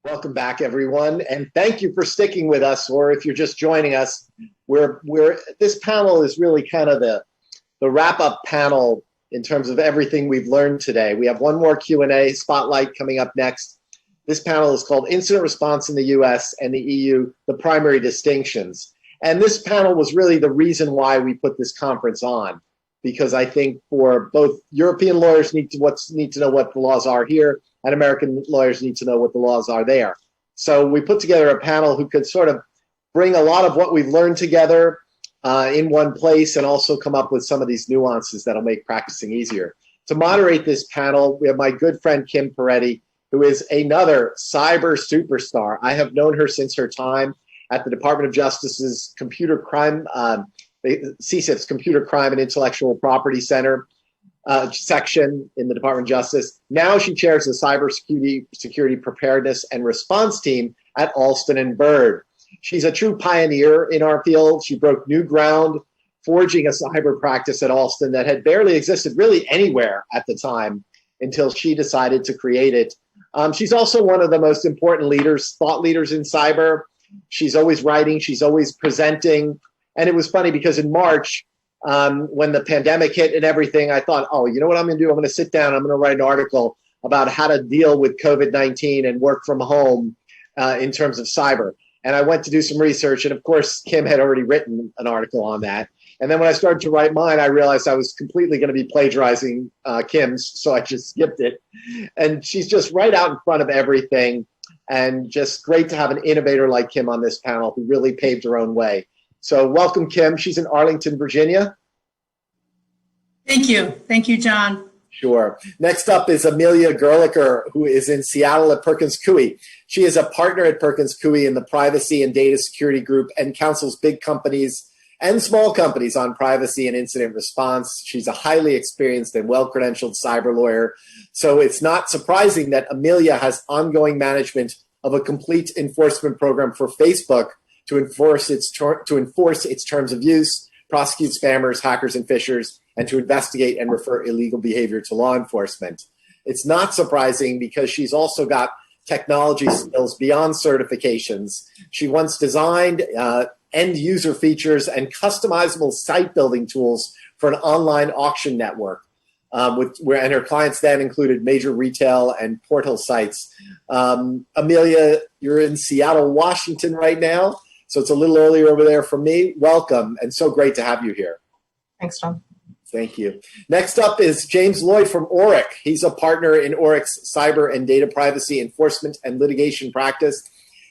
Welcome back, everyone, and thank you for sticking with us. Or if you're just joining us, we're this panel is really kind of the wrap-up panel in terms of everything we've learned today. We have one more Q&A spotlight coming up next. This panel is called Incident Response in the U.S. and the EU: The Primary Distinctions. And this panel was really the reason why we put this conference on, because I think for both European lawyers need to know what the laws are here, and American lawyers need to know what the laws are there. So we put together a panel who could sort of bring a lot of what we've learned together in one place, and also come up with some of these nuances that'll make practicing easier. To moderate this panel, we have my good friend Kim Peretti, who is another cyber superstar. I have known her since her time at the Department of Justice's Computer Crime, CSIP's Computer Crime and Intellectual Property Center section in the Department of Justice. Now she chairs the Security Preparedness and Response team at Alston and Bird. She's a true pioneer in our field. She broke new ground, forging a cyber practice at Alston that had barely existed really anywhere at the time until she decided to create it. She's also one of the most important thought leaders in cyber. She's always writing, she's always presenting. And it was funny because in March, when the pandemic hit and everything, I thought, oh, you know what I'm going to do? I'm going to sit down, I'm going to write an article about how to deal with COVID-19 and work from home in terms of cyber. And I went to do some research, and of course, Kim had already written an article on that. And then when I started to write mine, I realized I was completely going to be plagiarizing Kim's, so I just skipped it. And she's just right out in front of everything, and just great to have an innovator like Kim on this panel who really paved her own way. So welcome, Kim. She's in Arlington, Virginia. Thank you. Thank you, John. Sure. Next up is Amelia Gerlicher, who is in Seattle at Perkins Coie. She is a partner at Perkins Coie in the Privacy and Data Security Group and counsels big companies and small companies on privacy and incident response. She's a highly experienced and well-credentialed cyber lawyer. So it's not surprising that Amelia has ongoing management of a complete enforcement program for Facebook to enforce its terms of use, prosecute spammers, hackers, and phishers, and to investigate and refer illegal behavior to law enforcement. It's not surprising because she's also got technology skills beyond certifications. She once designed end-user features and customizable site-building tools for an online auction network, and her clients then included major retail and portal sites. Amelia, you're in Seattle, Washington right now, so it's a little earlier over there for me. Welcome, and so great to have you here. Thanks, John. Thank you. Next up is James Lloyd from Orrick. He's a partner in Orrick's cyber and data privacy enforcement and litigation practice.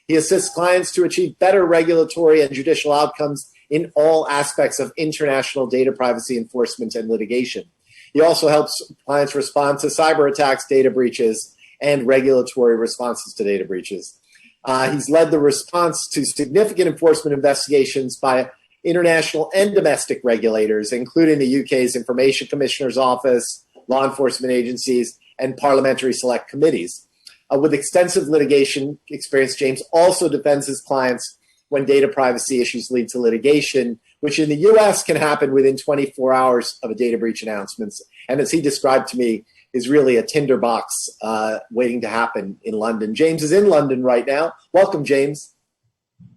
He assists clients to achieve better regulatory and judicial outcomes in all aspects of international data privacy enforcement and litigation. He also helps clients respond to cyber attacks, data breaches, and regulatory responses to data breaches. He's led the response to significant enforcement investigations by international and domestic regulators, including the UK's Information Commissioner's Office, law enforcement agencies, and parliamentary select committees. With extensive litigation experience, James also defends his clients when data privacy issues lead to litigation, which in the US can happen within 24 hours of a data breach announcement. And as he described to me, is really a tinderbox waiting to happen in London. James is in London right now. Welcome, James.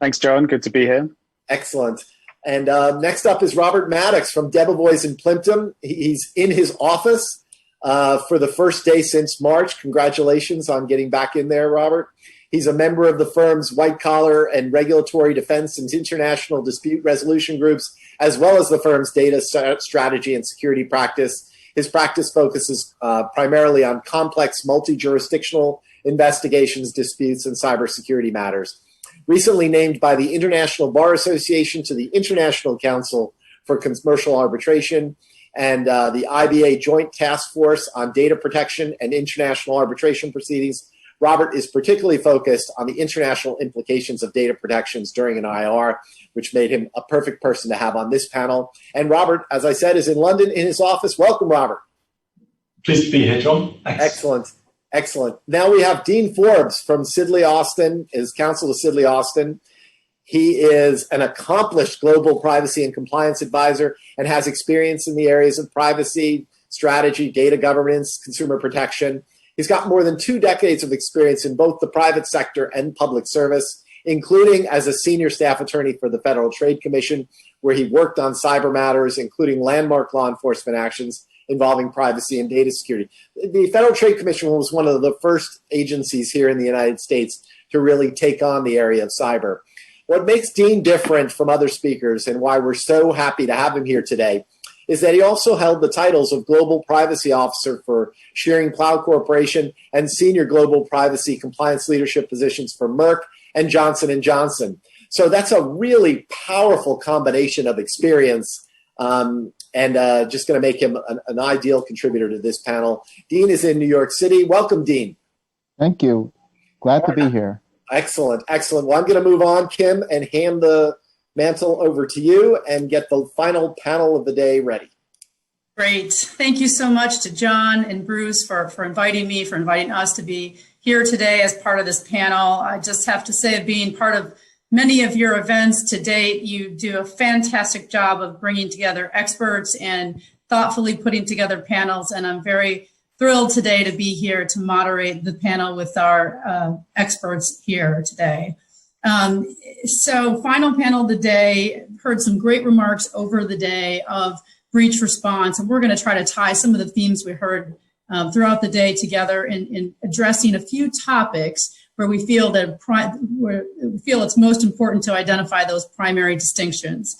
Thanks, John. Good to be here. Excellent. And next up is Robert Maddox from Debevoise in Plimpton. He's in his office for the first day since March. Congratulations on getting back in there, Robert. He's a member of the firm's white-collar and regulatory defense and international dispute resolution groups, as well as the firm's data strategy and security practice. His practice focuses primarily on complex multi-jurisdictional investigations, disputes, and cybersecurity matters. Recently named by the International Bar Association to the International Council for Commercial Arbitration and the IBA Joint Task Force on Data Protection and International Arbitration Proceedings, Robert is particularly focused on the international implications of data protections during an IR, which made him a perfect person to have on this panel. And Robert, as I said, is in London in his office. Welcome, Robert. Pleased to be here, John. Thanks. Excellent. Excellent. Now we have Dean Forbes from Sidley Austin, is counsel to Sidley Austin. He is an accomplished global privacy and compliance advisor and has experience in the areas of privacy, strategy, data governance, consumer protection. He's got more than 2 decades of experience in both the private sector and public service, including as a senior staff attorney for the Federal Trade Commission, where he worked on cyber matters, including landmark law enforcement actions involving privacy and data security. The Federal Trade Commission was one of the first agencies here in the United States to really take on the area of cyber. What makes Dean different from other speakers and why we're so happy to have him here today is that he also held the titles of Global Privacy Officer for Shearing Plow Corporation and Senior Global Privacy Compliance Leadership positions for Merck and Johnson & Johnson. So that's a really powerful combination of experience and just going to make him an ideal contributor to this panel. Dean is in New York City. Welcome, Dean. Thank you. Glad to be here. Excellent, excellent. Well, I'm going to move on, Kim, and hand the mantle over to you and get the final panel of the day ready. Great. Thank you so much to John and Bruce for inviting me, for inviting us to be here today as part of this panel. I just have to say, being part of many of your events to date, you do a fantastic job of bringing together experts and thoughtfully putting together panels, and I'm very thrilled today to be here to moderate the panel with our experts here today. So final panel of the day, heard some great remarks over the day of breach response, and we're going to try to tie some of the themes we heard throughout the day together in addressing a few topics where we feel that it's most important to identify those primary distinctions.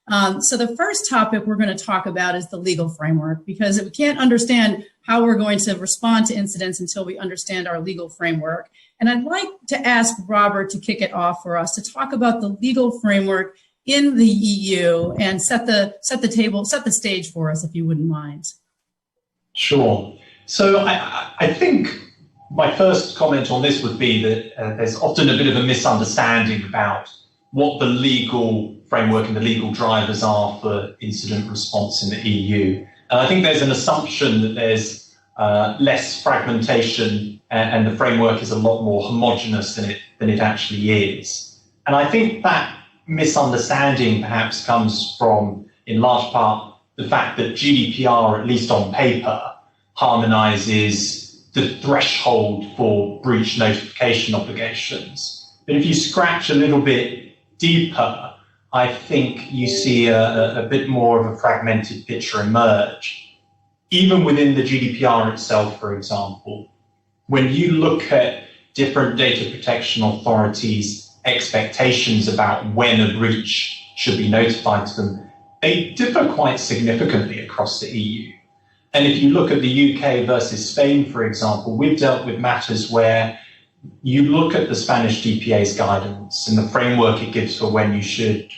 So the first topic we're going to talk about is the legal framework, because we can't understand how we're going to respond to incidents until we understand our legal framework. And I'd like to ask Robert to kick it off for us to talk about the legal framework in the EU and set the stage for us, if you wouldn't mind. Sure. So I think my first comment on this would be that there's often a bit of a misunderstanding about what the legal framework and the legal drivers are for incident response in the EU. And I think there's an assumption that there's less fragmentation and the framework is a lot more homogenous than it actually is. And I think that misunderstanding perhaps comes from, in large part, the fact that GDPR, at least on paper, harmonizes the threshold for breach notification obligations. But if you scratch a little bit deeper, I think you see a bit more of a fragmented picture emerge. Even within the GDPR itself, for example, when you look at different data protection authorities' expectations about when a breach should be notified to them, they differ quite significantly across the EU. And if you look at the UK versus Spain, for example, we've dealt with matters where you look at the Spanish DPA's guidance and the framework it gives for when you should,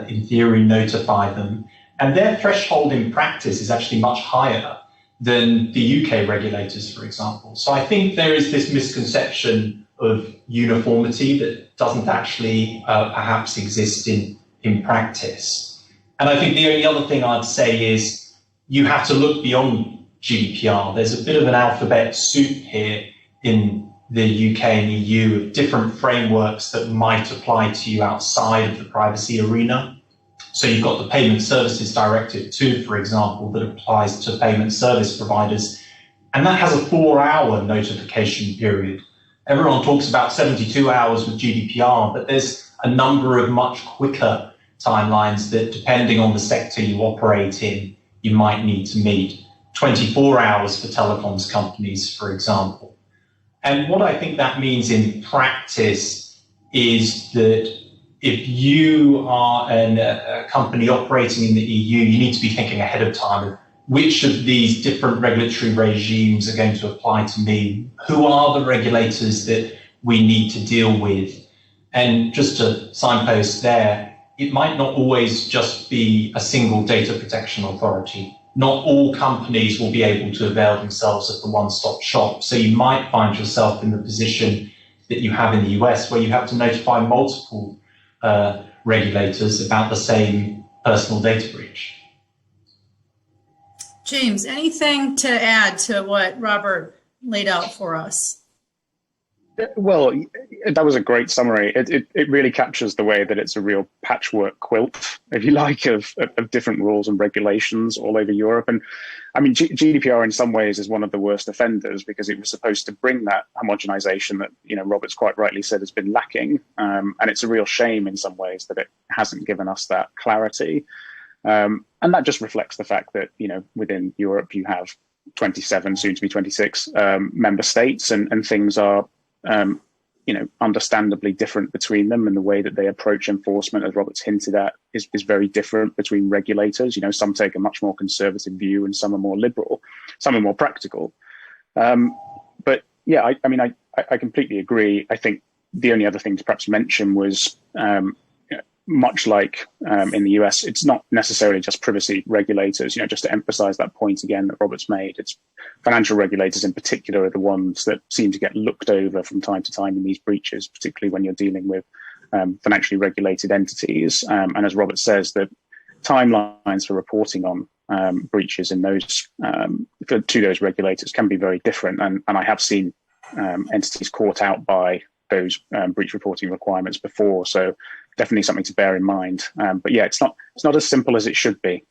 in theory, notify them. And their threshold in practice is actually much higher than the UK regulators, for example. So I think there is this misconception of uniformity that doesn't actually perhaps exist in practice. And I think the only other thing I'd say is you have to look beyond GDPR. There's a bit of an alphabet soup here in the UK and EU of different frameworks that might apply to you outside of the privacy arena. So you've got the Payment Services Directive 2, for example, that applies to payment service providers. And that has a 4-hour notification period. Everyone talks about 72 hours with GDPR, but there's a number of much quicker timelines that, depending on the sector you operate in, you might need to meet. 24 hours for telecoms companies, for example. And what I think that means in practice is that if you are a company operating in the EU, you need to be thinking ahead of time of which of these different regulatory regimes are going to apply to me, who are the regulators that we need to deal with. And just to signpost there, it might not always just be a single data protection authority. Not all companies will be able to avail themselves of the one-stop shop. So you might find yourself in the position that you have in the US where you have to notify multiple regulators about the same personal data breach. James, anything to add to what Robert laid out for us? Well, That was a great summary. It really captures the way that it's a real patchwork quilt, if you like, of different rules and regulations all over Europe. And I mean, GDPR in some ways is one of the worst offenders because it was supposed to bring that homogenization that, Robert's quite rightly said has been lacking. And it's a real shame in some ways that it hasn't given us that clarity. And that just reflects the fact that, within Europe, you have 27, soon to be 26 member states, and things are, understandably different between them, and the way that they approach enforcement, as Robert's hinted at, is very different between regulators. Some take a much more conservative view and some are more liberal, some are more practical. But yeah, I completely agree. I think the only other thing to perhaps mention was, much like in the US, it's not necessarily just privacy regulators, just to emphasize that point again that Robert's made. It's financial regulators in particular are the ones that seem to get looked over from time to time in these breaches, particularly when you're dealing with financially regulated entities. And as Robert says, the timelines for reporting on breaches in those to those regulators can be very different. And I have seen entities caught out by those breach reporting requirements before. So definitely something to bear in mind. But yeah, it's not as simple as it should be.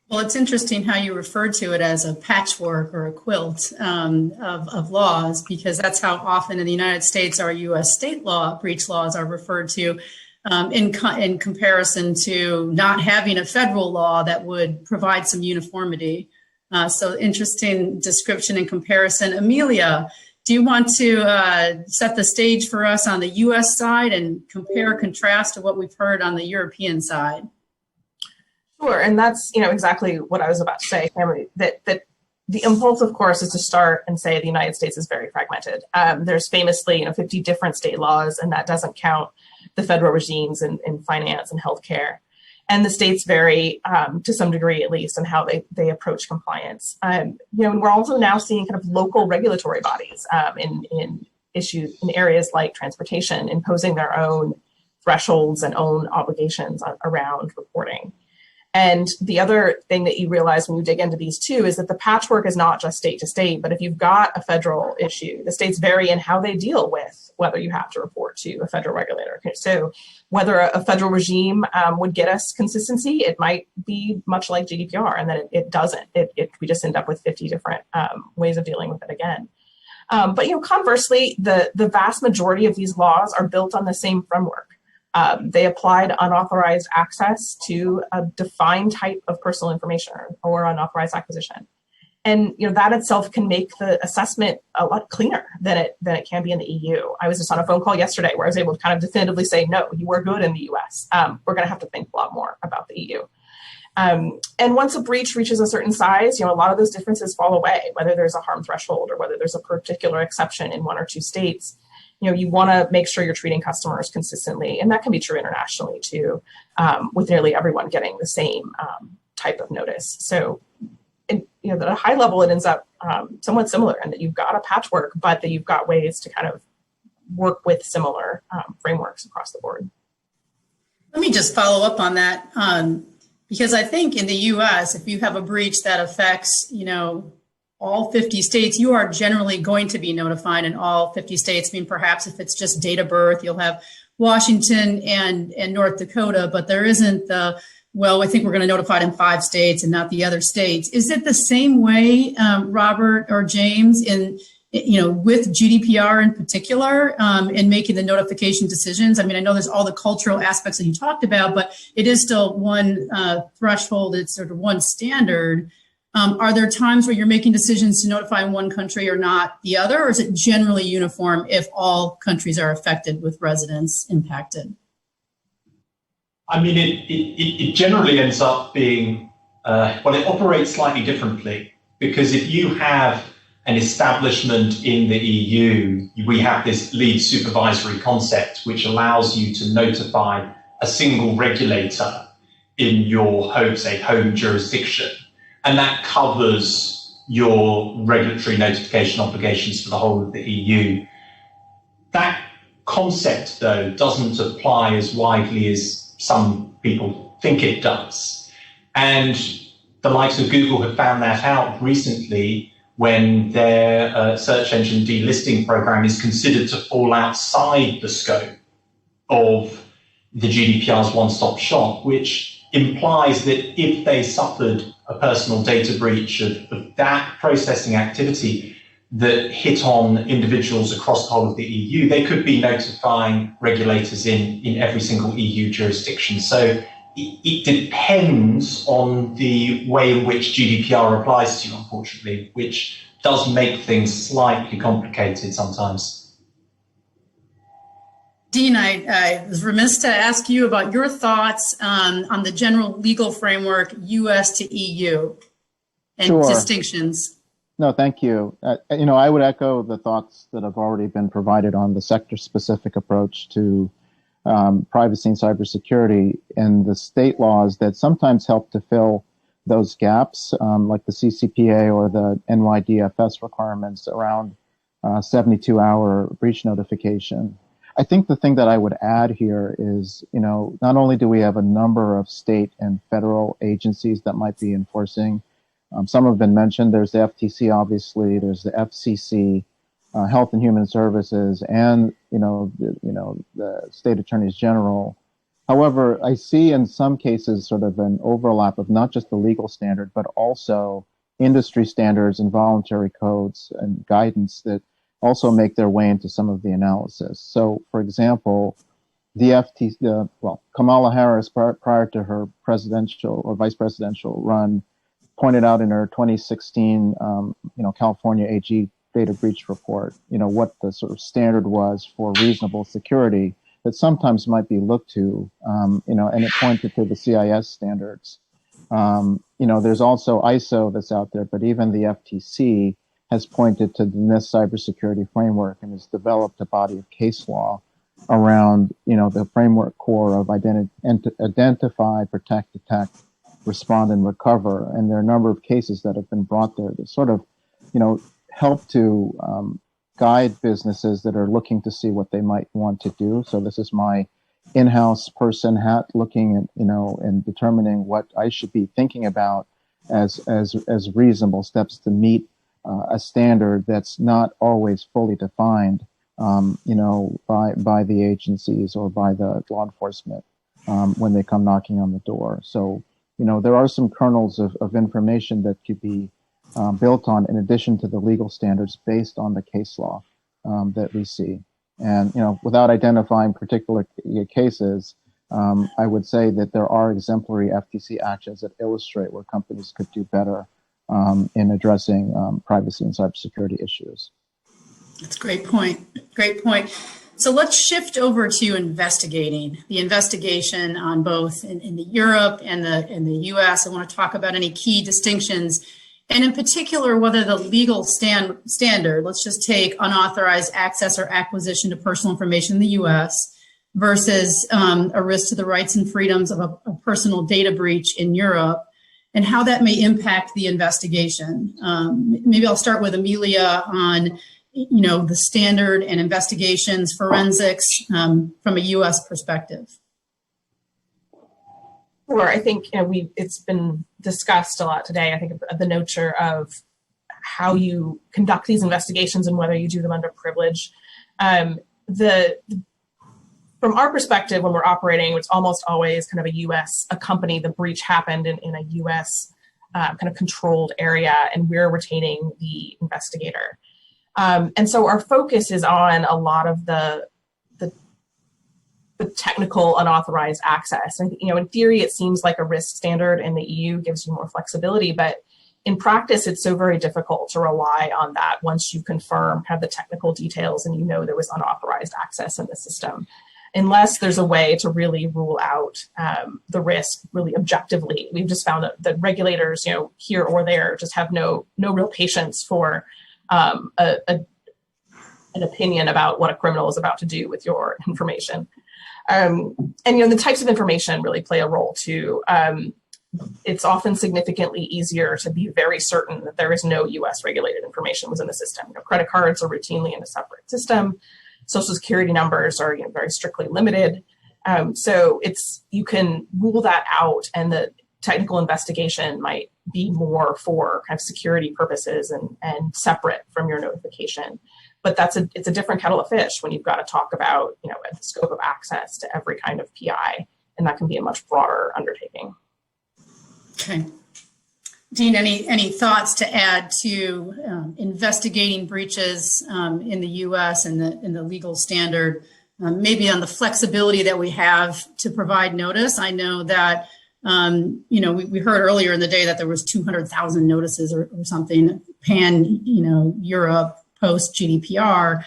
Well, it's interesting how you referred to it as a patchwork or a quilt of laws, because that's how often in the United States our U.S. state law breach laws are referred to in comparison to not having a federal law that would provide some uniformity. So interesting description and comparison. Amelia, do you want to set the stage for us on the U.S. side and compare, contrast to what we've heard on the European side? Sure, and that's exactly what I was about to say, Kimberly, that the impulse, of course, is to start and say the United States is very fragmented. There's famously 50 different state laws, and that doesn't count the federal regimes in finance and healthcare. And the states vary, to some degree at least, in how they approach compliance. And we're also now seeing kind of local regulatory bodies in issues in areas like transportation imposing their own thresholds and own obligations around reporting. And the other thing that you realize when you dig into these too is that the patchwork is not just state to state, but if you've got a federal issue, the states vary in how they deal with whether you have to report to a federal regulator. So whether a federal regime would get us consistency, it might be much like GDPR, and that it doesn't. We just end up with 50 different ways of dealing with it again. But conversely, the vast majority of these laws are built on the same framework. They applied unauthorized access to a defined type of personal information or unauthorized acquisition. And that itself can make the assessment a lot cleaner than it can be in the EU. I was just on a phone call yesterday where I was able to kind of definitively say, no, you were good in the US. We're going to have to think a lot more about the EU. And once a breach reaches a certain size, a lot of those differences fall away, whether there's a harm threshold or whether there's a particular exception in one or two states. You want to make sure you're treating customers consistently, and that can be true internationally too, with nearly everyone getting the same type of notice. So, at a high level, it ends up somewhat similar in that you've got a patchwork, but that you've got ways to kind of work with similar frameworks across the board. Let me just follow up on that, because I think in the U.S., if you have a breach that affects, all 50 states, you are generally going to be notified in all 50 states. I mean, perhaps if it's just date of birth, you'll have Washington and North Dakota, but there isn't I think we're going to notify it in 5 states and not the other states. Is it the same way, Robert or James, with GDPR in particular, in making the notification decisions? I mean, I know there's all the cultural aspects that you talked about, but it is still one threshold. It's sort of one standard. Are there times where you're making decisions to notify one country or not the other, or is it generally uniform if all countries are affected with residents impacted? I mean, it generally ends up being, it operates slightly differently, because if you have an establishment in the EU, we have this lead supervisory concept, which allows you to notify a single regulator in your home jurisdiction. And that covers your regulatory notification obligations for the whole of the EU. That concept, though, doesn't apply as widely as some people think it does. And the likes of Google have found that out recently when their search engine delisting program is considered to fall outside the scope of the GDPR's one-stop shop, which implies that if they suffered a personal data breach of that processing activity that hit on individuals across the whole of the EU, they could be notifying regulators in every single EU jurisdiction. So it depends on the way in which GDPR applies to you, unfortunately, which does make things slightly complicated sometimes. Dean, I was remiss to ask you about your thoughts on the general legal framework, US to EU, and Sure. distinctions. No, thank you. I would echo the thoughts that have already been provided on the sector-specific approach to privacy and cybersecurity and the state laws that sometimes help to fill those gaps, like the CCPA or the NYDFS requirements around 72-hour breach notification. I think the thing that I would add here is, not only do we have a number of state and federal agencies that might be enforcing. Some have been mentioned. There's the FTC, obviously. There's the FCC, Health and Human Services, and the state attorneys general. However, I see in some cases sort of an overlap of not just the legal standard, but also industry standards and voluntary codes and guidance that also make their way into some of the analysis. So, for example, the FTC, Kamala Harris, prior to her presidential or vice presidential run, pointed out in her 2016, California AG data breach report, what the sort of standard was for reasonable security that sometimes might be looked to, and it pointed to the CIS standards. There's also ISO that's out there, but even the FTC has pointed to the NIST cybersecurity framework and has developed a body of case law around, the framework core of identify, protect, detect, respond, and recover. And there are a number of cases that have been brought there that sort of, help to guide businesses that are looking to see what they might want to do. So this is my in-house person hat looking at, and determining what I should be thinking about as reasonable steps to meet a standard that's not always fully defined, by the agencies or by the law enforcement when they come knocking on the door. So, there are some kernels of information that could be built on in addition to the legal standards based on the case law that we see. And, without identifying particular cases, I would say that there are exemplary FTC actions that illustrate where companies could do better in addressing privacy and cybersecurity issues. That's a great point. Great point. So let's shift over to investigating the investigation on both in the Europe and the US. I want to talk about any key distinctions, and in particular, whether the legal standard, let's just take unauthorized access or acquisition to personal information in the US versus a risk to the rights and freedoms of a personal data breach in Europe, and how that may impact the investigation. Maybe I'll start with Amelia on the standard and investigations, forensics from a U.S. perspective. Sure. I think it's been discussed a lot today. I think the nature of how you conduct these investigations and whether you do them under privilege. From our perspective, when we're operating, it's almost always kind of a company. The breach happened in a U.S. Kind of controlled area, and we're retaining the investigator. And so our focus is on a lot of the technical unauthorized access. And, in theory, it seems like a risk standard in the EU gives you more flexibility, but in practice, it's so very difficult to rely on that once you confirm kind of the technical details and there was unauthorized access in the system, unless there's a way to really rule out the risk really objectively. We've just found that regulators, here or there, just have no real patience for an opinion about what a criminal is about to do with your information. And the types of information really play a role too. It's often significantly easier to be very certain that there is no U.S. regulated information within the system. Credit cards are routinely in a separate system. Social security numbers are very strictly limited. So you can rule that out, and technical investigation might be more for kind of security purposes and separate from your notification. But it's a different kettle of fish when you've got to talk about, the scope of access to every kind of PI, and that can be a much broader undertaking. Okay. Dean, any thoughts to add to investigating breaches in the U.S. and the legal standard, maybe on the flexibility that we have to provide notice? I know that, we heard earlier in the day that there was 200,000 notices or something Europe post GDPR.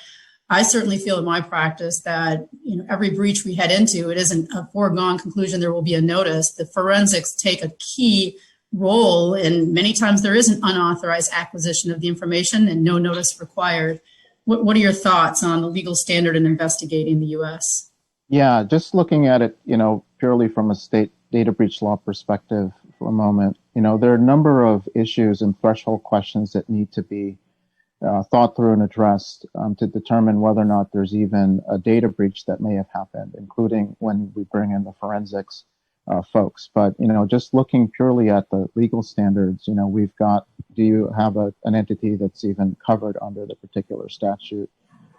I certainly feel in my practice that, every breach we head into, it isn't a foregone conclusion there will be a notice. The forensics take a key role, and many times there is an unauthorized acquisition of the information and no notice required. What are your thoughts on the legal standard in investigating the U.S.? Yeah, just looking at it, purely from a state data breach law perspective for a moment, there are a number of issues and threshold questions that need to be thought through and addressed to determine whether or not there's even a data breach that may have happened, including when we bring in the forensics folks. But, just looking purely at the legal standards, we've got, do you have an entity that's even covered under the particular statute?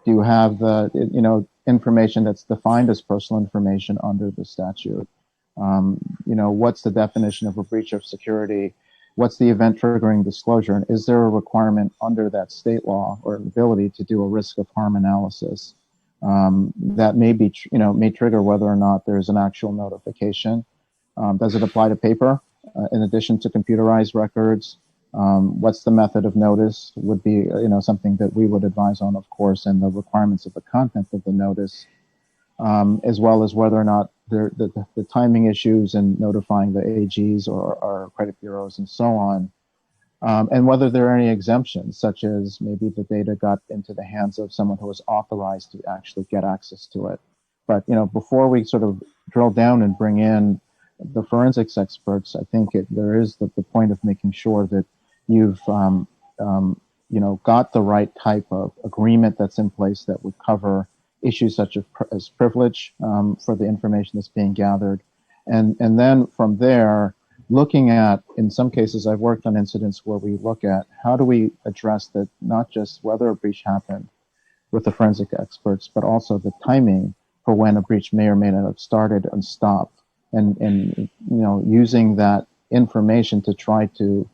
Do you have the, information that's defined as personal information under the statute? What's the definition of a breach of security? What's the event triggering disclosure? And is there a requirement under that state law or ability to do a risk of harm analysis that may trigger whether or not there's an actual notification? Does it apply to paper in addition to computerized records? What's the method of notice would be, something that we would advise on, of course, and the requirements of the content of the notice, as well as whether or not the timing issues in notifying the AGs or credit bureaus and so on, and whether there are any exemptions, such as maybe the data got into the hands of someone who was authorized to actually get access to it. But, before we sort of drill down and bring in the forensics experts, I think there is the point of making sure that you've, got the right type of agreement that's in place that would cover issues such as privilege for the information that's being gathered. And then from there, looking at, in some cases, I've worked on incidents where we look at how do we address that, not just whether a breach happened with the forensic experts, but also the timing for when a breach may or may not have started and stopped. And using that information to try to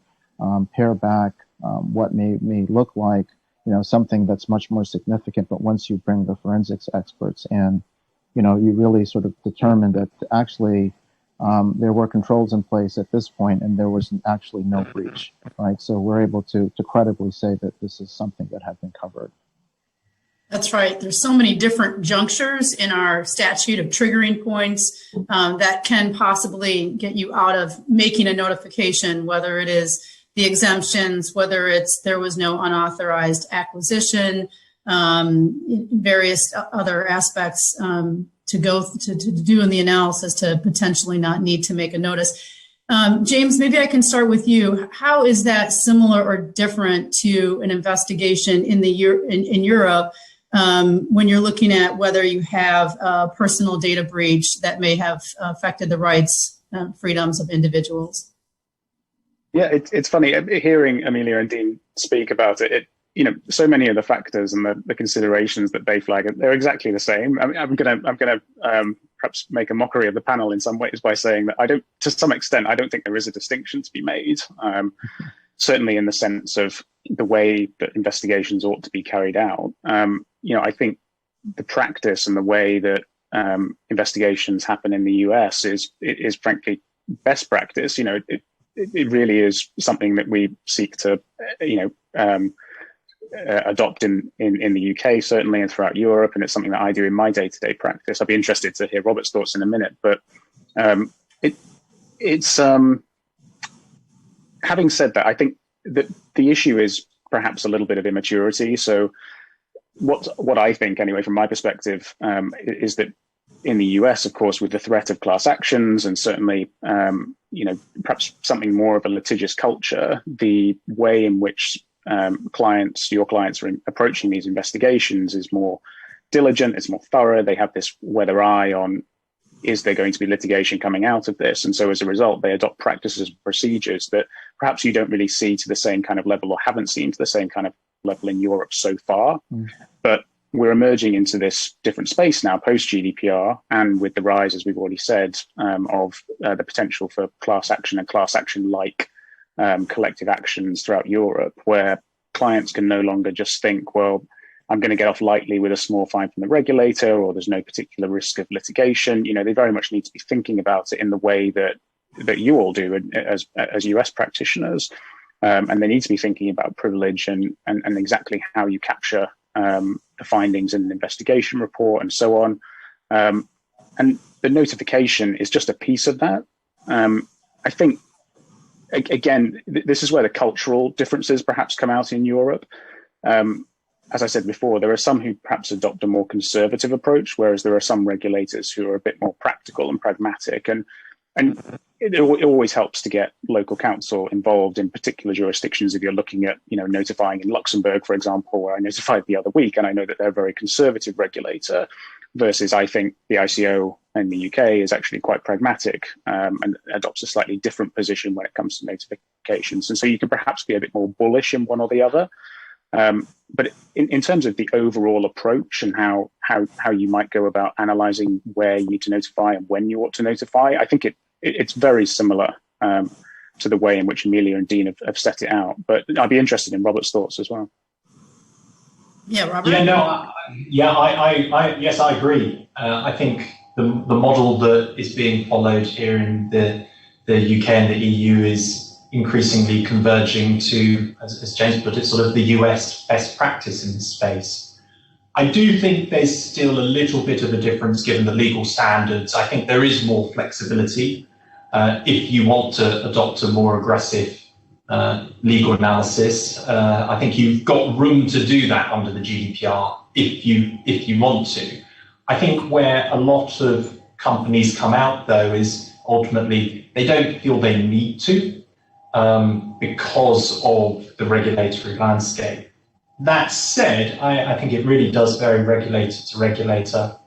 pare back what may look like, something that's much more significant. But once you bring the forensics experts in, you really sort of determine that actually there were controls in place at this point and there was actually no breach, right? So we're able to credibly say that this is something that had been covered. That's right. There's so many different junctures in our statute of triggering points that can possibly get you out of making a notification, whether it is the exemptions, whether it's there was no unauthorized acquisition, various other aspects to go to do in the analysis to potentially not need to make a notice. James, maybe I can start with you. How is that similar or different to an investigation in Europe when you're looking at whether you have a personal data breach that may have affected the rights, freedoms of individuals? Yeah, it's funny hearing Amelia and Dean speak about it. So many of the factors and the considerations that they flag, they're exactly the same. I mean, I'm gonna perhaps make a mockery of the panel in some ways by saying that to some extent, I don't think there is a distinction to be made. Certainly in the sense of the way that investigations ought to be carried out. I think the practice and the way that investigations happen in the US is frankly best practice. It really is something that we seek to, adopt in the UK, certainly, and throughout Europe. And it's something that I do in my day-to-day practice. I'd be interested to hear Robert's thoughts in a minute. But it's having said that, I think that the issue is perhaps a little bit of immaturity. So what I think, anyway, from my perspective, is that in the US, of course, with the threat of class actions and certainly, perhaps something more of a litigious culture, the way in which your clients are approaching these investigations is more diligent, it's more thorough. They have this weather eye on is there going to be litigation coming out of this? And so as a result, they adopt practices and procedures that perhaps you don't really see to the same kind of level, or haven't seen to the same kind of level in Europe so far. But we're emerging into this different space now post-GDPR, and with the rise, as we've already said, of the potential for class action and class action-like collective actions throughout Europe, where clients can no longer just think, well, I'm going to get off lightly with a small fine from the regulator, or there's no particular risk of litigation. You know, they very much need to be thinking about it in the way that you all do as US practitioners. And they need to be thinking about privilege and exactly how you capture the findings in an investigation report and so on. And the notification is just a piece of that. I think, again, this is where the cultural differences perhaps come out in Europe. As I said before, there are some who perhaps adopt a more conservative approach, whereas there are some regulators who are a bit more practical and pragmatic. And it always helps to get local counsel involved in particular jurisdictions. If you're looking at, notifying in Luxembourg, for example, where I notified the other week, and I know that they're a very conservative regulator, versus I think the ICO in the UK is actually quite pragmatic and adopts a slightly different position when it comes to notifications. And so you can perhaps be a bit more bullish in one or the other. But in terms of the overall approach and how you might go about analysing where you need to notify and when you ought to notify, I think it's very similar to the way in which Amelia and Dean have set it out. But I'd be interested in Robert's thoughts as well. Yeah, Robert. Yes, I agree. I think the model that is being followed here in the UK and the EU is increasingly converging to, as James put it, sort of the US best practice in this space. I do think there's still a little bit of a difference given the legal standards. I think there is more flexibility if you want to adopt a more aggressive legal analysis. I think you've got room to do that under the GDPR if you want to. I think where a lot of companies come out, though, is ultimately they don't feel they need to, because of the regulatory landscape. That said, I think it really does vary regulator to regulator,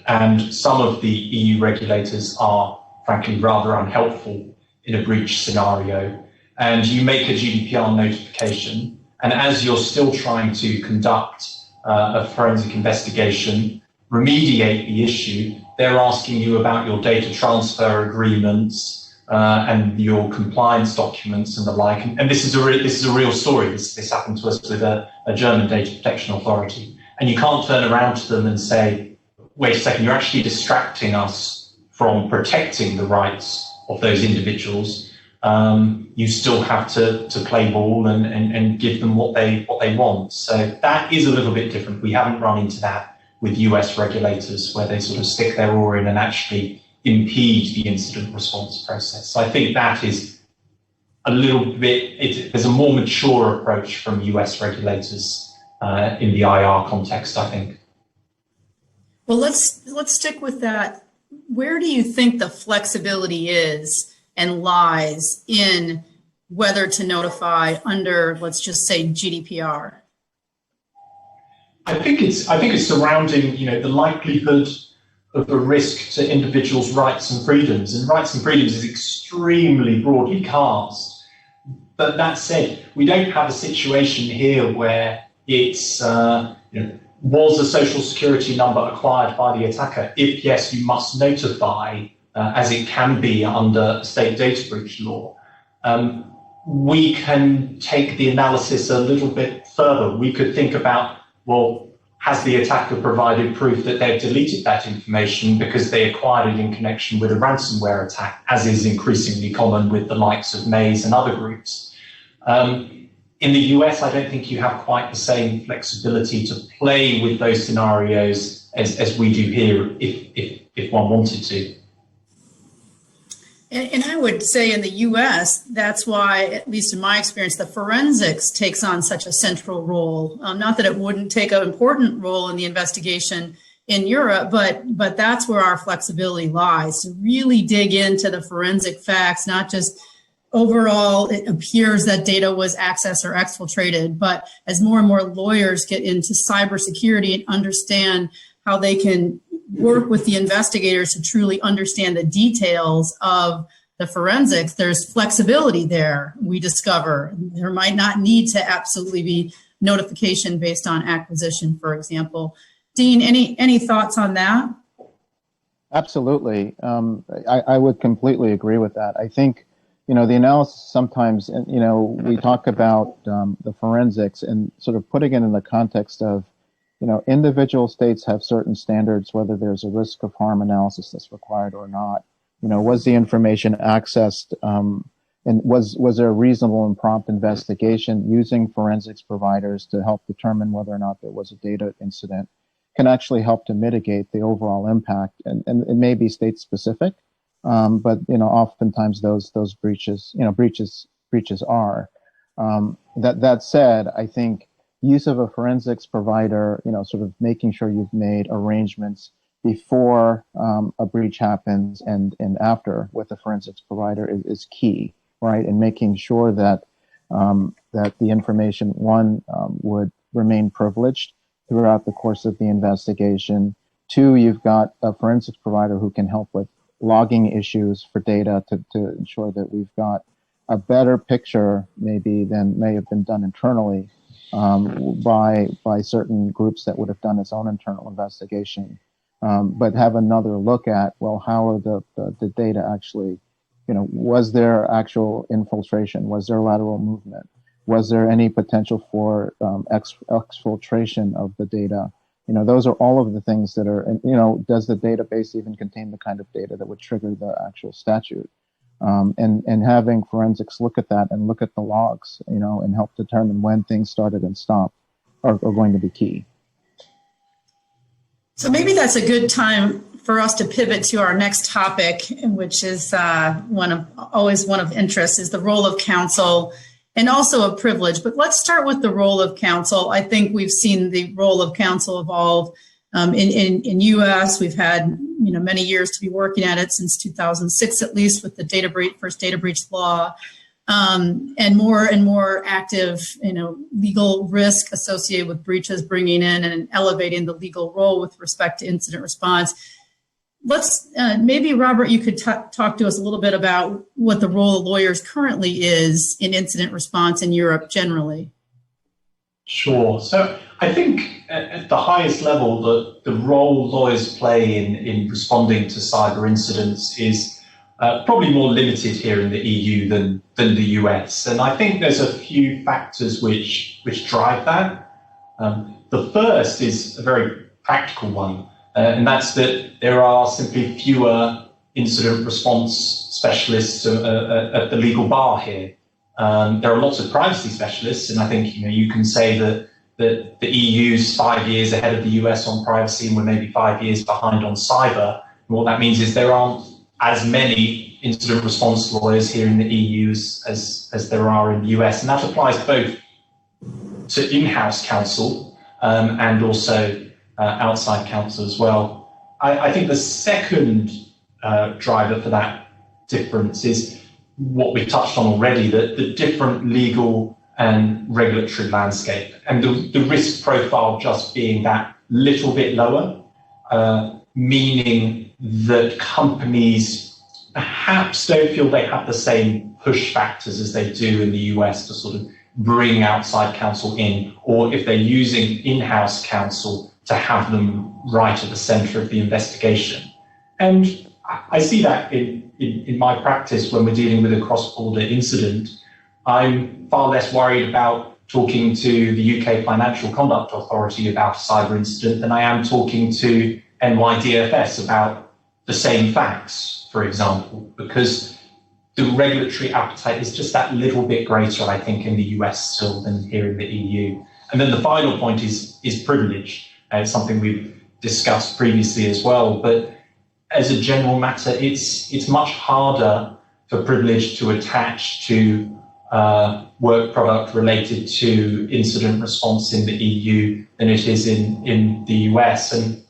and some of the EU regulators are frankly rather unhelpful in a breach scenario. And you make a GDPR notification, and as you're still trying to conduct a forensic investigation, remediate the issue, they're asking you about your data transfer agreements, and your compliance documents and the like. And this is a real story. This happened to us with a German data protection authority. And you can't turn around to them and say, wait a second, you're actually distracting us from protecting the rights of those individuals. You still have to play ball and give them what they want. So that is a little bit different. We haven't run into that with US regulators where they sort of stick their oar in and actually impede the incident response process. So I think that is a little bit, there's a more mature approach from US regulators in the IR context, I think. Well, let's stick with that. Where do you think the flexibility is and lies in whether to notify under, let's just say, GDPR? I think it's surrounding, the likelihood of a risk to individuals' rights and freedoms. And rights and freedoms is extremely broadly cast. But that said, we don't have a situation here where it's, was a social security number acquired by the attacker? If yes, you must notify, as it can be under state data breach law. We can take the analysis a little bit further. We could think about, well, has the attacker provided proof that they've deleted that information because they acquired it in connection with a ransomware attack, as is increasingly common with the likes of Maze and other groups? In the US, I don't think you have quite the same flexibility to play with those scenarios as we do here, if one wanted to. And I would say in the US, that's why, at least in my experience, the forensics takes on such a central role. Not that it wouldn't take an important role in the investigation in Europe, but that's where our flexibility lies, to really dig into the forensic facts, not just overall it appears that data was accessed or exfiltrated, but as more and more lawyers get into cybersecurity and understand how they can work with the investigators to truly understand the details of the forensics, there's flexibility there, we discover. There might not need to absolutely be notification based on acquisition, for example. Dean, any thoughts on that? Absolutely. I would completely agree with that. I think, the analysis sometimes, we talk about the forensics and sort of putting it in the context of, individual states have certain standards, whether there's a risk of harm analysis that's required or not. Was the information accessed, and was there a reasonable and prompt investigation using forensics providers to help determine whether or not there was a data incident, can actually help to mitigate the overall impact. And it may be state specific, but oftentimes those breaches are. That said, I think use of a forensics provider, sort of making sure you've made arrangements before a breach happens and after with a forensics provider is key, right? And making sure that that the information, would remain privileged throughout the course of the investigation. 2, you've got a forensics provider who can help with logging issues for data to ensure that we've got a better picture maybe than may have been done internally by certain groups that would have done its own internal investigation. But have another look at, well, how are the data actually, was there actual infiltration? Was there lateral movement? Was there any potential for exfiltration of the data? Those are all of the things that are, does the database even contain the kind of data that would trigger the actual statute? And having forensics look at that and look at the logs, and help determine when things started and stopped are going to be key. So maybe that's a good time for us to pivot to our next topic, which is always one of interest, is the role of counsel and also a privilege. But let's start with the role of counsel. I think we've seen the role of counsel evolve in U.S. We've had many years to be working at it, since 2006 at least, with the first data breach law, and more active legal risk associated with breaches, bringing in and elevating the legal role with respect to incident response. Let's maybe, Robert, you could talk to us a little bit about what the role of lawyers currently is in incident response in Europe generally. Sure. So I think at the highest level, the role lawyers play in responding to cyber incidents is probably more limited here in the EU than the US. And I think there's a few factors which drive that. The first is a very practical one. And that's that there are simply fewer incident response specialists at the legal bar here. There are lots of privacy specialists, and I think you can say that the EU's 5 years ahead of the US on privacy, and we're maybe 5 years behind on cyber. And what that means is there aren't as many incident response lawyers here in the EU as there are in the US, and that applies both to in-house counsel and also outside counsel as well. I think the second driver for that difference is what we've touched on already, the different legal and regulatory landscape, and the risk profile just being that little bit lower, meaning that companies perhaps don't feel they have the same push factors as they do in the US to sort of bring outside counsel in, or if they're using in-house counsel, to have them right at the center of the investigation. And I see that in my practice when we're dealing with a cross-border incident. I'm far less worried about talking to the UK Financial Conduct Authority about a cyber incident than I am talking to NYDFS about the same facts, for example, because the regulatory appetite is just that little bit greater, I think, in the US still than here in the EU. And then the final point is privilege. It's something we've discussed previously as well, but as a general matter, it's much harder for privilege to attach to work product related to incident response in the EU than it is in the US. And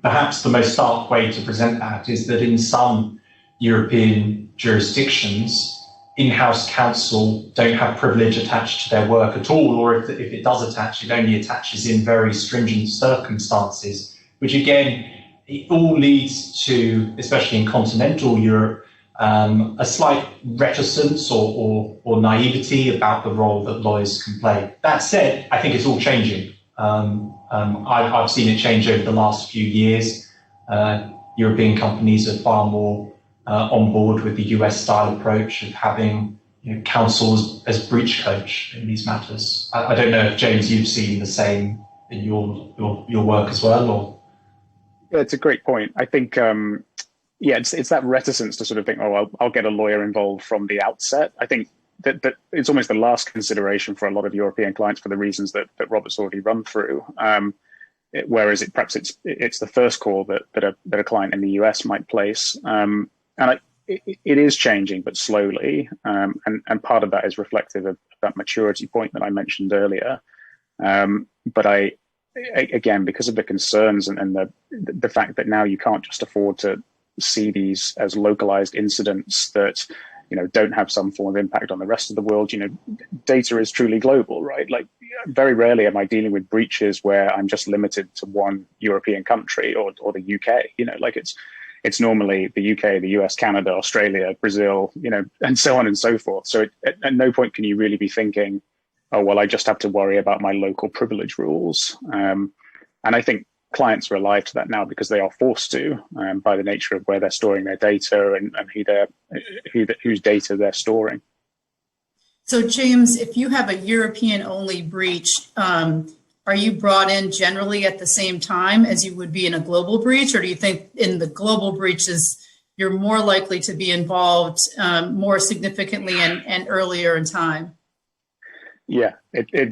perhaps the most stark way to present that is that in some European jurisdictions, in-house counsel don't have privilege attached to their work at all, or if it does attach, it only attaches in very stringent circumstances, which again it all leads to, especially in continental Europe, a slight reticence or naivety about the role that lawyers can play. That said, I think it's all changing. I've seen it change over the last few years. European companies are far more on board with the US style approach of having counsel as breach coach in these matters. I don't know if, James, you've seen the same in your work as well, or? Yeah, it's a great point. I think, it's that reticence to sort of think, I'll get a lawyer involved from the outset. I think that it's almost the last consideration for a lot of European clients for the reasons that Robert's already run through. Whereas perhaps it's the first call that a client in the US might place. It is changing, but slowly. And part of that is reflective of that maturity point that I mentioned earlier. But again, because of the concerns and the fact that now you can't just afford to see these as localized incidents that don't have some form of impact on the rest of the world. Data is truly global, right? Like, very rarely am I dealing with breaches where I'm just limited to one European country or the UK. It's normally the UK, the US, Canada, Australia, Brazil, and so on and so forth. So at no point can you really be thinking, I just have to worry about my local privilege rules. And I think clients are alive to that now because they are forced to by the nature of where they're storing their data and whose data they're storing. So, James, if you have a European-only breach, are you brought in generally at the same time as you would be in a global breach, or do you think in the global breaches you're more likely to be involved more significantly and earlier in time? Yeah, it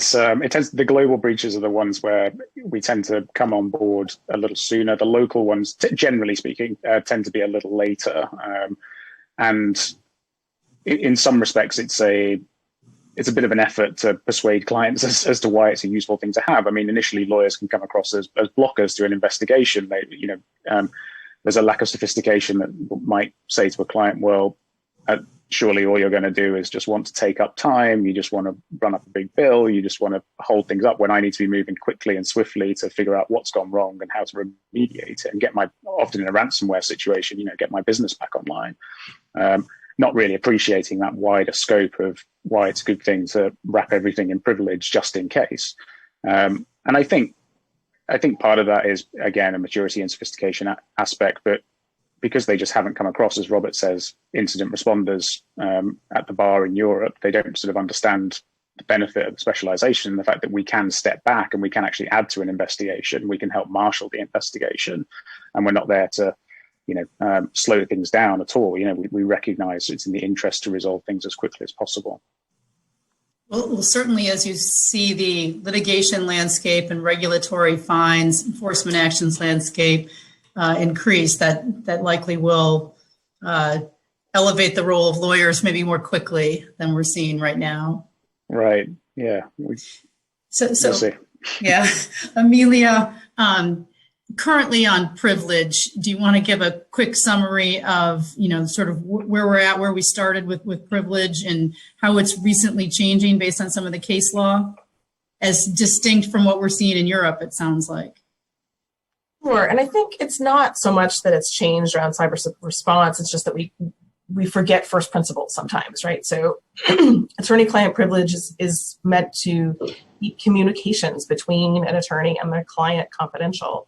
tends. The global breaches are the ones where we tend to come on board a little sooner. The local ones, generally speaking, tend to be a little later. And in some respects, it's a bit of an effort to persuade clients as to why it's a useful thing to have. I mean, initially, lawyers can come across as blockers to an investigation. There's a lack of sophistication that might say to a client, surely all you're going to do is just want to take up time. You just want to run up a big bill. You just want to hold things up when I need to be moving quickly and swiftly to figure out what's gone wrong and how to remediate it and often in a ransomware situation, get my business back online. Not really appreciating that wider scope of why it's a good thing to wrap everything in privilege just in case. And I think part of that is, again, a maturity and sophistication aspect, but because they just haven't come across, as Robert says, incident responders at the bar in Europe, they don't sort of understand the benefit of specialization, the fact that we can step back and we can actually add to an investigation. We can help marshal the investigation, and we're not there to, slow things down at all. We recognize it's in the interest to resolve things as quickly as possible. Well, certainly as you see the litigation landscape and regulatory fines, enforcement actions landscape increase, that likely will elevate the role of lawyers maybe more quickly than we're seeing right now. Right. Yeah. We'll see. Yeah. Amelia, currently on privilege, do you want to give a quick summary of, sort of where we're at, where we started with privilege and how it's recently changing based on some of the case law, as distinct from what we're seeing in Europe, it sounds like? Sure. And I think it's not so much that it's changed around cyber response. It's just that we forget first principles sometimes, right? So attorney-client privilege is meant to keep communications between an attorney and their client confidential.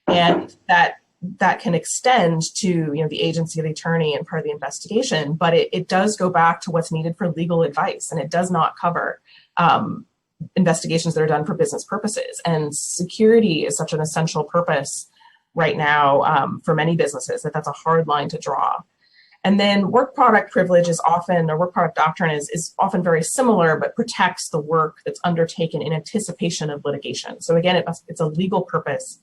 And that can extend to the agency of the attorney and part of the investigation, but it does go back to what's needed for legal advice, and it does not cover investigations that are done for business purposes. And security is such an essential purpose right now for many businesses that's a hard line to draw. And then work product privilege is often, or work product doctrine is often very similar, but protects the work that's undertaken in anticipation of litigation. So again, it's a legal purpose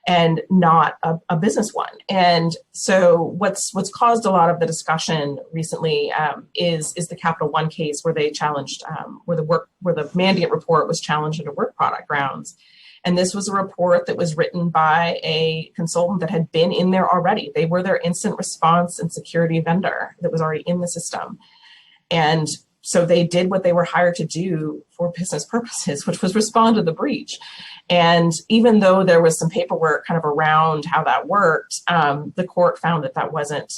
and not a business one. And so what's caused a lot of the discussion recently is the Capital One case where they challenged, where the mandate report was challenged under work product grounds. And this was a report that was written by a consultant that had been in there already. They were their incident response and security vendor that was already in the system. And So they did what they were hired to do for business purposes, which was respond to the breach. And even though there was some paperwork kind of around how that worked, the court found that that wasn't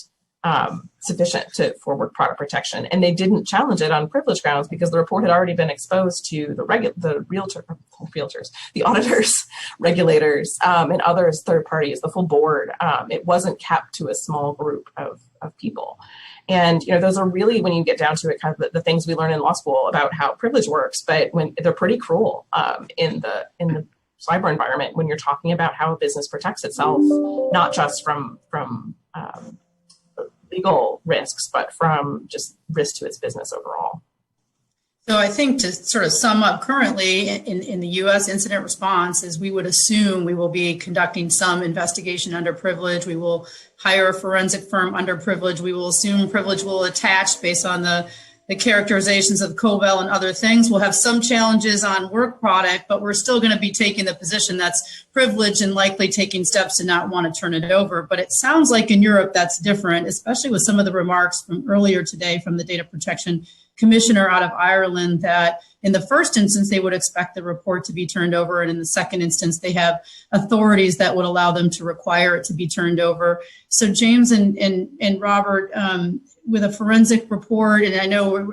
sufficient for work product protection. And they didn't challenge it on privilege grounds because the report had already been exposed to the auditors, regulators, and others, third parties, the full board. It wasn't kept to a small group of people. And, those are really, when you get down to it, kind of the things we learn in law school about how privilege works, but when they're pretty cruel in the cyber environment, when you're talking about how a business protects itself, not just from legal risks, but from just risk to its business overall. So I think to sort of sum up currently in the U.S. incident response is we would assume we will be conducting some investigation under privilege. We will hire a forensic firm under privilege. We will assume privilege will attach based on the characterizations of COBEL and other things. We'll have some challenges on work product, but we're still going to be taking the position that's privileged and likely taking steps to not want to turn it over. But it sounds like in Europe that's different, especially with some of the remarks from earlier today from the Data Protection Commissioner out of Ireland, that in the first instance, they would expect the report to be turned over. And in the second instance, they have authorities that would allow them to require it to be turned over. So James and Robert, with a forensic report, and I know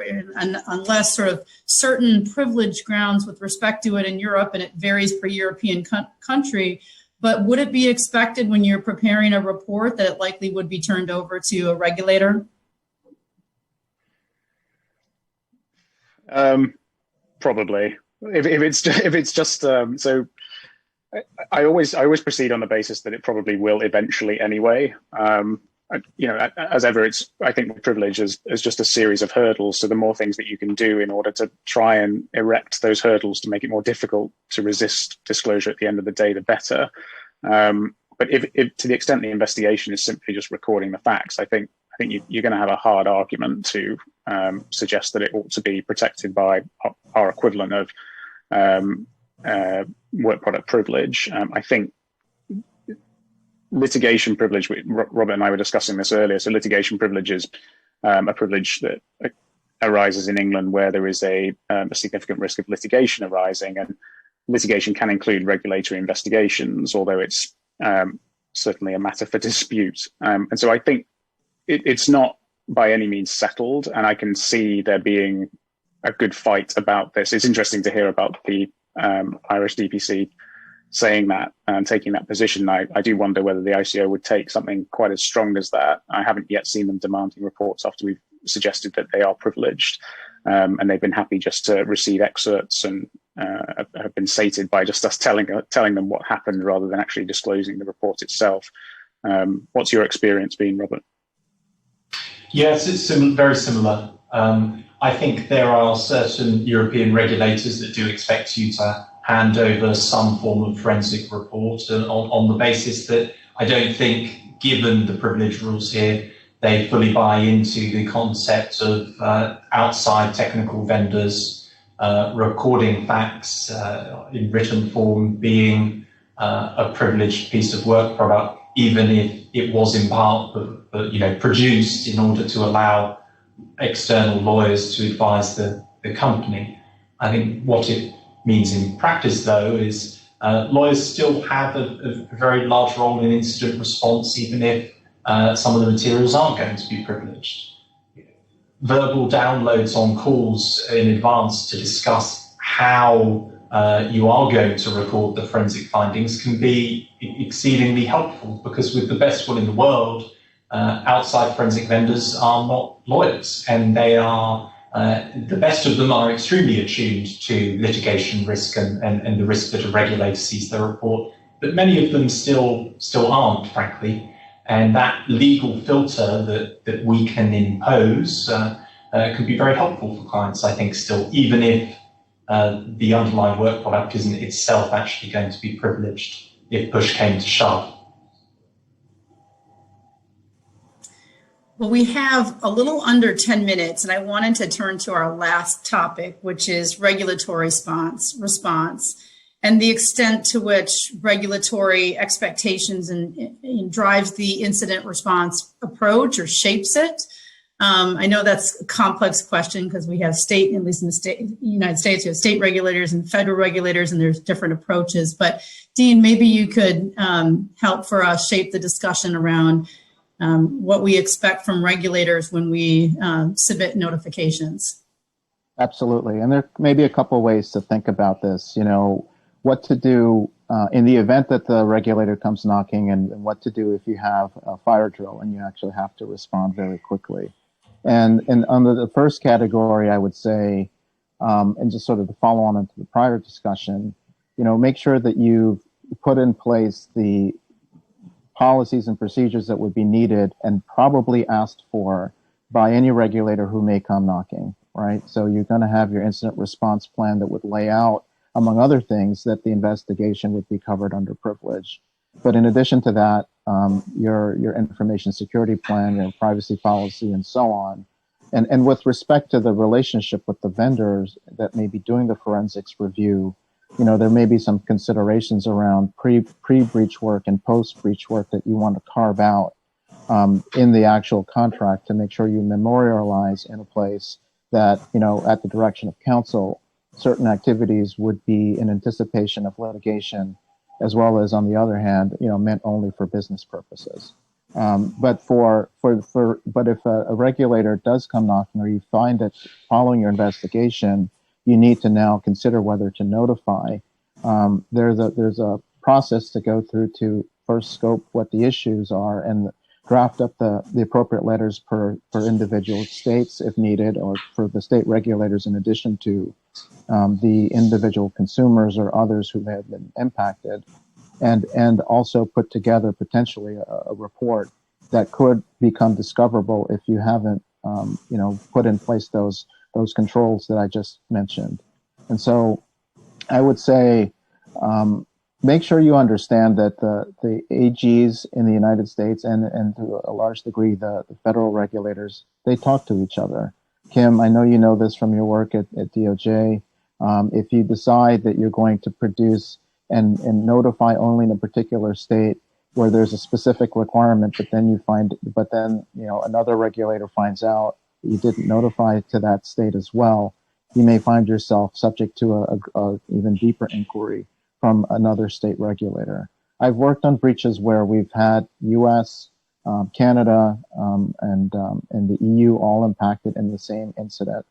unless sort of certain privilege grounds with respect to it in Europe, and it varies per European country, but would it be expected when you're preparing a report that it likely would be turned over to a regulator? Probably. If it's just so, I always proceed on the basis that it probably will eventually anyway. As ever, I think the privilege is just a series of hurdles. So the more things that you can do in order to try and erect those hurdles to make it more difficult to resist disclosure at the end of the day, the better. But if to the extent the investigation is simply just recording the facts, I think you're going to have a hard argument to suggest that it ought to be protected by our equivalent of work product privilege. I think litigation privilege, Robert and I were discussing this earlier, so litigation privilege is a privilege that arises in England where there is a significant risk of litigation arising, and litigation can include regulatory investigations, although it's certainly a matter for dispute. And so I think it's not by any means settled, and I can see there being a good fight about this. It's interesting to hear about the Irish DPC saying that and taking that position. I do wonder whether the ICO would take something quite as strong as that. I haven't yet seen them demanding reports after we've suggested that they are privileged, and they've been happy just to receive excerpts and have been sated by just us telling them what happened rather than actually disclosing the report itself. What's your experience been, Robert? Yes, it's very similar. I think there are certain European regulators that do expect you to hand over some form of forensic report on the basis that I don't think, given the privilege rules here, they fully buy into the concept of outside technical vendors recording facts in written form being a privileged piece of work product, even if it was in part produced in order to allow external lawyers to advise the company. I think what it means in practice, though, is lawyers still have a very large role in incident response, even if some of the materials aren't going to be privileged. Verbal downloads on calls in advance to discuss how you are going to record the forensic findings can be exceedingly helpful, because with the best will in the world, outside forensic vendors are not lawyers, and they are the best of them are extremely attuned to litigation risk and the risk that a regulator sees their report, but many of them still aren't, frankly. And that legal filter that we can impose can be very helpful for clients, I think, still, even if the underlying work product isn't itself actually going to be privileged if push came to shove. Well, we have a little under 10 minutes, and I wanted to turn to our last topic, which is regulatory response, and the extent to which regulatory expectations and drives the incident response approach or shapes it. I know that's a complex question because we have state, at least in the United States, you have state regulators and federal regulators, and there's different approaches. But Dean, maybe you could help for us shape the discussion around what we expect from regulators when we submit notifications. Absolutely. And there may be a couple of ways to think about this, what to do in the event that the regulator comes knocking, and what to do if you have a fire drill and you actually have to respond very quickly. And under the first category, I would say, and just sort of to follow on into the prior discussion, make sure that you've put in place the policies and procedures that would be needed and probably asked for by any regulator who may come knocking, right? So you're going to have your incident response plan that would lay out, among other things, that the investigation would be covered under privilege. But in addition to that, your information security plan, your privacy policy, and so on. And with respect to the relationship with the vendors that may be doing the forensics review, there may be some considerations around pre-breach work and post-breach work that you want to carve out in the actual contract to make sure you memorialize in a place that, at the direction of counsel, certain activities would be in anticipation of litigation, as well as, on the other hand, meant only for business purposes. But if a regulator does come knocking, or you find that following your investigation, you need to now consider whether to notify. There's a process to go through to first scope what the issues are and draft up the appropriate letters per individual states if needed, or for the state regulators in addition to the individual consumers or others who have been impacted, and also put together potentially a report that could become discoverable if you haven't put in place those controls that I just mentioned. And so I would say make sure you understand that the AGs in the United States and to a large degree the federal regulators, they talk to each other. Kim, I know you know this from your work at DOJ. If you decide that you're going to produce and notify only in a particular state where there's a specific requirement, but then another regulator finds out you didn't notify to that state as well, you may find yourself subject to a even deeper inquiry from another state regulator. I've worked on breaches where we've had U.S., Canada, and the EU all impacted in the same incident.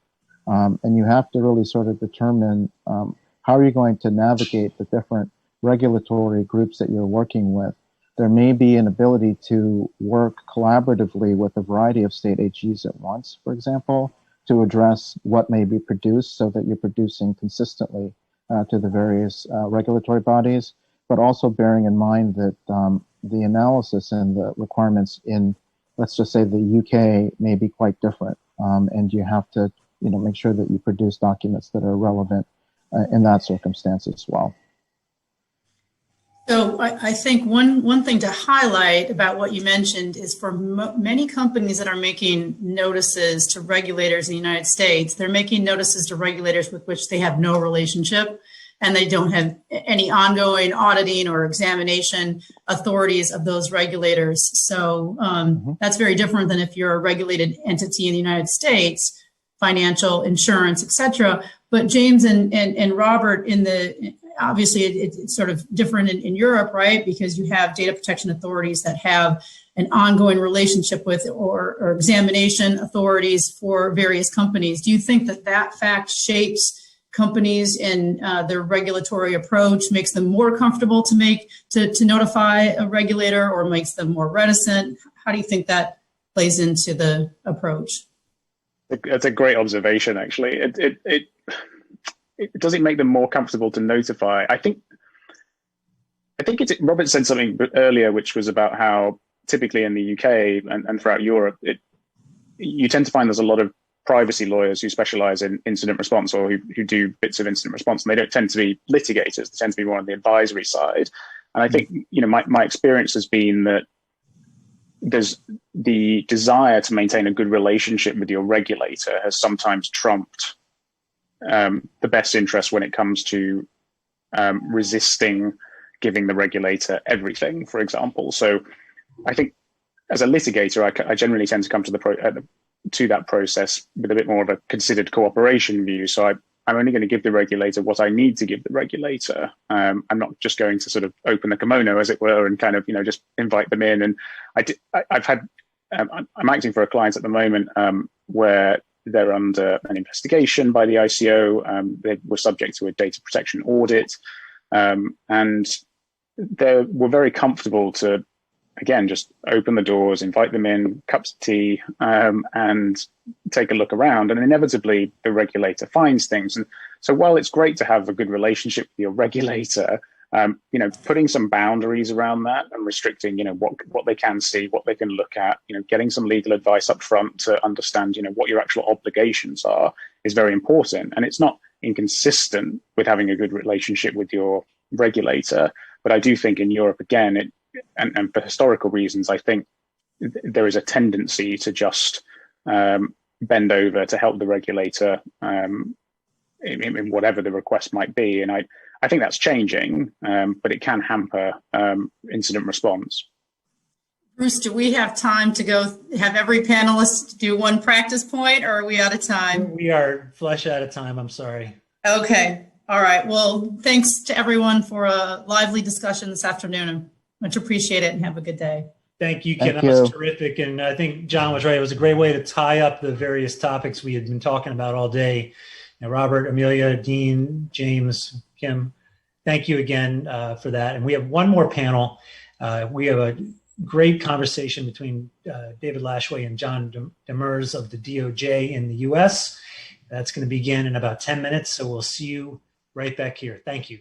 And you have to really sort of determine how are you going to navigate the different regulatory groups that you're working with. There may be an ability to work collaboratively with a variety of state AGs at once, for example, to address what may be produced so that you're producing consistently to the various regulatory bodies, but also bearing in mind that the analysis and the requirements in, let's just say, the UK may be quite different, and you have to make sure that you produce documents that are relevant in that circumstance as well. So I think one thing to highlight about what you mentioned is for many companies that are making notices to regulators in the United States, they're making notices to regulators with which they have no relationship, and they don't have any ongoing auditing or examination authorities of those regulators. So that's very different than if you're a regulated entity in the United States, financial, insurance, et cetera. But James and Robert, obviously it's sort of different in Europe, right? Because you have data protection authorities that have an ongoing relationship with or examination authorities for various companies. Do you think that fact shapes companies in their regulatory approach, makes them more comfortable to notify a regulator, or makes them more reticent? How do you think that plays into the approach? That's a great observation, actually. Does it make them more comfortable to notify? I think Robert said something earlier, which was about how typically in the UK and throughout Europe, you tend to find there's a lot of privacy lawyers who specialize in incident response, or who do bits of incident response, and they don't tend to be litigators. They tend to be more on the advisory side. And I think, my experience has been that there's the desire to maintain a good relationship with your regulator has sometimes trumped the best interest when it comes to resisting giving the regulator everything, for example. So I think as a litigator, I generally tend to come to to that process with a bit more of a considered cooperation view. So I'm only going to give the regulator what I need to give the regulator. I'm not just going to sort of open the kimono, as it were, and kind of, just invite them in. And I'm acting for a client at the moment where they're under an investigation by the ICO. They were subject to a data protection audit. And they were very comfortable to, again, just open the doors, invite them in, cups of tea, and take a look around. And inevitably, the regulator finds things. And so while it's great to have a good relationship with your regulator, putting some boundaries around that and restricting, what they can see, what they can look at, getting some legal advice up front to understand, what your actual obligations are is very important. And it's not inconsistent with having a good relationship with your regulator. But I do think in Europe, again, and for historical reasons, I think there is a tendency to just bend over to help the regulator in whatever the request might be. And I think that's changing, but it can hamper incident response. Bruce, do we have time to go have every panelist do one practice point, or are we out of time? We are flush out of time. I'm sorry. Okay. All right. Well, thanks to everyone for a lively discussion this afternoon. Much appreciate it, and have a good day. Thank you, Ken. That was terrific. And I think John was right. It was a great way to tie up the various topics we had been talking about all day. Robert, Amelia, Dean, James, Kim, thank you again for that. And we have one more panel. We have a great conversation between David Lashway and John Demers of the DOJ in the U.S. That's going to begin in about 10 minutes. So we'll see you right back here. Thank you.